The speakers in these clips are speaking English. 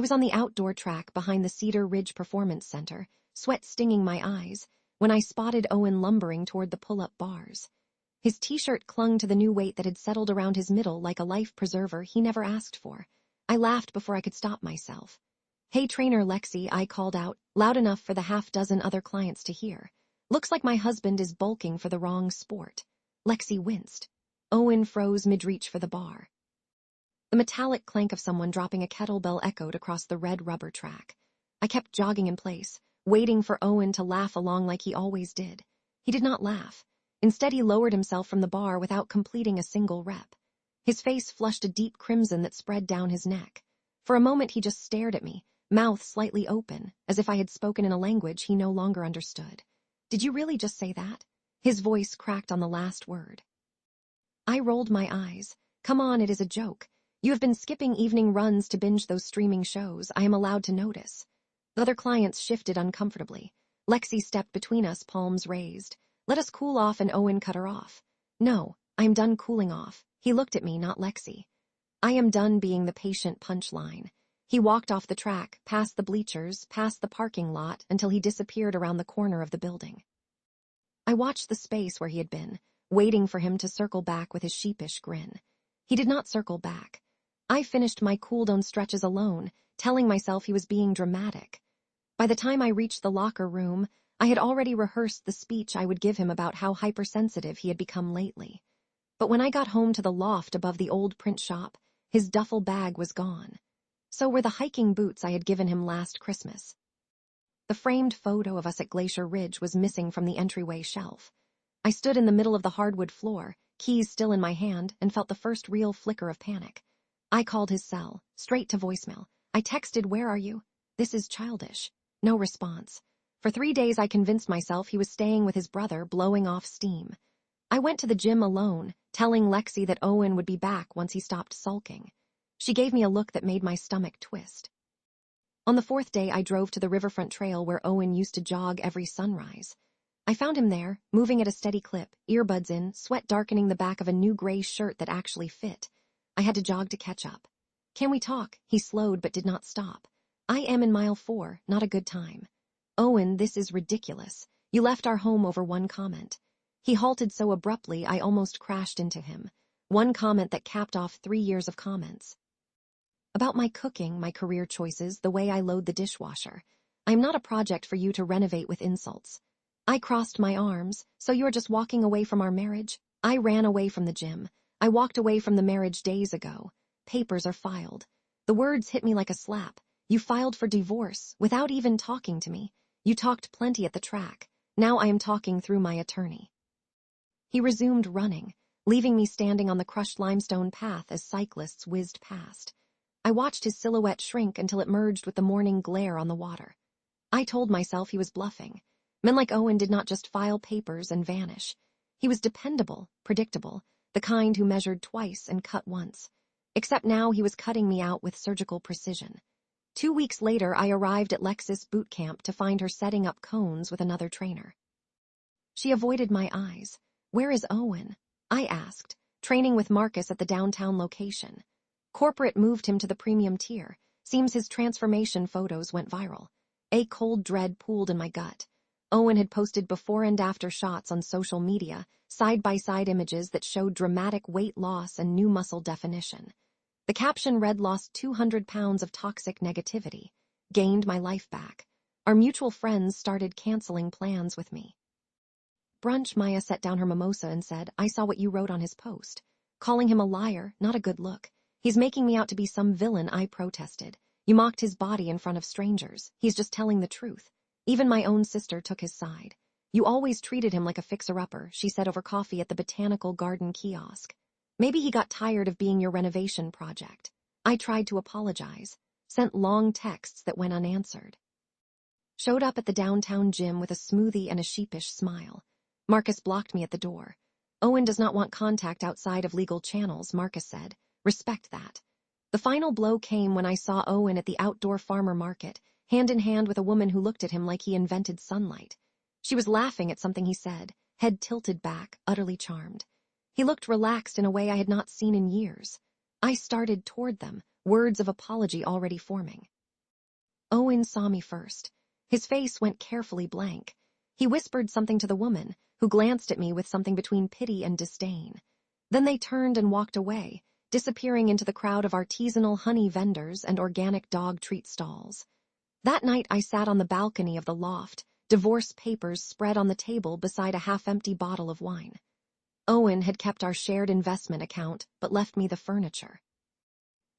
was on the outdoor track behind the Cedar Ridge Performance Center, sweat stinging my eyes, when I spotted Owen lumbering toward the pull-up bars. His t-shirt clung to the new weight that had settled around his middle like a life preserver he never asked for. I laughed before I could stop myself. "Hey trainer Lexi," I called out, loud enough for the half-dozen other clients to hear. "Looks like my husband is bulking for the wrong sport." Lexi winced. Owen froze mid-reach for the bar. The metallic clank of someone dropping a kettlebell echoed across the red rubber track. I kept jogging in place, waiting for Owen to laugh along like he always did. He did not laugh. Instead, he lowered himself from the bar without completing a single rep. His face flushed a deep crimson that spread down his neck. For a moment, he just stared at me, mouth slightly open, as if I had spoken in a language he no longer understood. "Did you really just say that?" His voice cracked on the last word. I rolled my eyes. "Come on, it is a joke. You have been skipping evening runs to binge those streaming shows. I am allowed to notice." The other clients shifted uncomfortably. Lexi stepped between us, palms raised. "Let us cool off," and Owen cut her off. "No, I am done cooling off." He looked at me, not Lexi. "I am done being the patient punchline." He walked off the track, past the bleachers, past the parking lot, until he disappeared around the corner of the building. I watched the space where he had been, waiting for him to circle back with his sheepish grin. He did not circle back. I finished my cool-down stretches alone, telling myself he was being dramatic. By the time I reached the locker room, I had already rehearsed the speech I would give him about how hypersensitive he had become lately. But when I got home to the loft above the old print shop, his duffel bag was gone. So were the hiking boots I had given him last Christmas. The framed photo of us at Glacier Ridge was missing from the entryway shelf. I stood in the middle of the hardwood floor, keys still in my hand, and felt the first real flicker of panic. I called his cell, straight to voicemail. I texted, "Where are you?" "This is childish." No response. For 3 days I convinced myself he was staying with his brother, blowing off steam. I went to the gym alone, telling Lexi that Owen would be back once he stopped sulking. She gave me a look that made my stomach twist. On the 4th day, I drove to the riverfront trail where Owen used to jog every sunrise. I found him there, moving at a steady clip, earbuds in, sweat darkening the back of a new gray shirt that actually fit. I had to jog to catch up. "Can we talk?" He slowed but did not stop. "I am in mile 4, not a good time." "Owen, this is ridiculous. You left our home over one comment." He halted so abruptly I almost crashed into him. One comment that capped off 3 years of comments. About my cooking, my career choices, the way I load the dishwasher. I am not a project for you to renovate with insults. I crossed my arms. "So you're just walking away from our marriage?" I ran away from the gym. I walked away from the marriage days ago. "Papers are filed." The words hit me like a slap. "You filed for divorce, without even talking to me. You talked plenty at the track. Now I am talking through my attorney." He resumed running, leaving me standing on the crushed limestone path as cyclists whizzed past. I watched his silhouette shrink until it merged with the morning glare on the water. I told myself he was bluffing. Men like Owen did not just file papers and vanish. He was dependable, predictable, the kind who measured twice and cut once. Except now he was cutting me out with surgical precision. 2 weeks later, I arrived at Lexus boot camp to find her setting up cones with another trainer. She avoided my eyes. "Where is Owen?" I asked, training with Marcus at the downtown location. Corporate moved him to the premium tier. Seems his transformation photos went viral. A cold dread pooled in my gut. Owen had posted before and after shots on social media, side-by-side images that showed dramatic weight loss and new muscle definition. The caption read, "Lost 200 pounds of toxic negativity. Gained my life back." Our mutual friends started canceling plans with me. Brunch, Maya set down her mimosa and said, "I saw what you wrote on his post. Calling him a liar, not a good look. He's making me out to be some villain," I protested. "You mocked his body in front of strangers. He's just telling the truth." Even my own sister took his side. "You always treated him like a fixer-upper," she said over coffee at the botanical garden kiosk. "Maybe he got tired of being your renovation project." I tried to apologize, sent long texts that went unanswered. Showed up at the downtown gym with a smoothie and a sheepish smile. Marcus blocked me at the door. "Owen does not want contact outside of legal channels," Marcus said. "Respect that." The final blow came when I saw Owen at the outdoor farmer market, hand in hand with a woman who looked at him like he invented sunlight. She was laughing at something he said, head tilted back, utterly charmed. He looked relaxed in a way I had not seen in years. I started toward them, words of apology already forming. Owen saw me first. His face went carefully blank. He whispered something to the woman, who glanced at me with something between pity and disdain. Then they turned and walked away, disappearing into the crowd of artisanal honey vendors and organic dog treat stalls. That night I sat on the balcony of the loft, divorce papers spread on the table beside a half-empty bottle of wine. Owen had kept our shared investment account, but left me the furniture.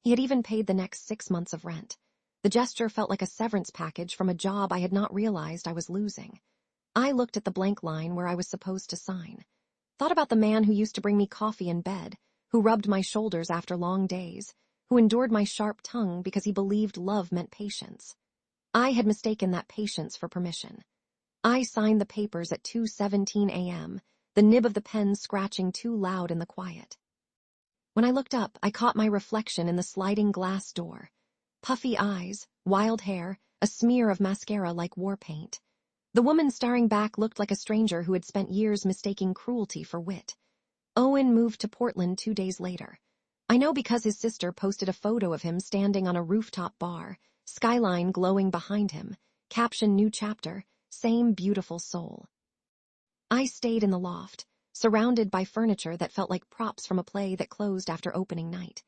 He had even paid the next 6 months of rent. The gesture felt like a severance package from a job I had not realized I was losing. I looked at the blank line where I was supposed to sign. Thought about the man who used to bring me coffee in bed, who rubbed my shoulders after long days, who endured my sharp tongue because he believed love meant patience. I had mistaken that patience for permission. I signed the papers at 2:17 a.m., the nib of the pen scratching too loud in the quiet. When I looked up, I caught my reflection in the sliding glass door. Puffy eyes, wild hair, a smear of mascara like war paint. The woman staring back looked like a stranger who had spent years mistaking cruelty for wit. Owen moved to Portland 2 days later. I know because his sister posted a photo of him standing on a rooftop bar, skyline glowing behind him, caption new chapter, same beautiful soul. I stayed in the loft, surrounded by furniture that felt like props from a play that closed after opening night.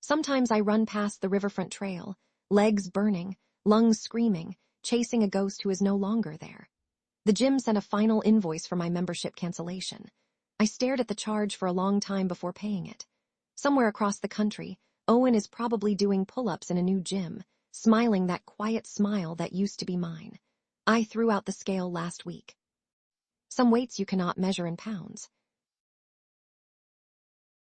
Sometimes I run past the riverfront trail, legs burning, lungs screaming, chasing a ghost who is no longer there. The gym sent a final invoice for my membership cancellation. I stared at the charge for a long time before paying it. Somewhere across the country, Owen is probably doing pull-ups in a new gym, smiling that quiet smile that used to be mine. I threw out the scale last week. Some weights you cannot measure in pounds.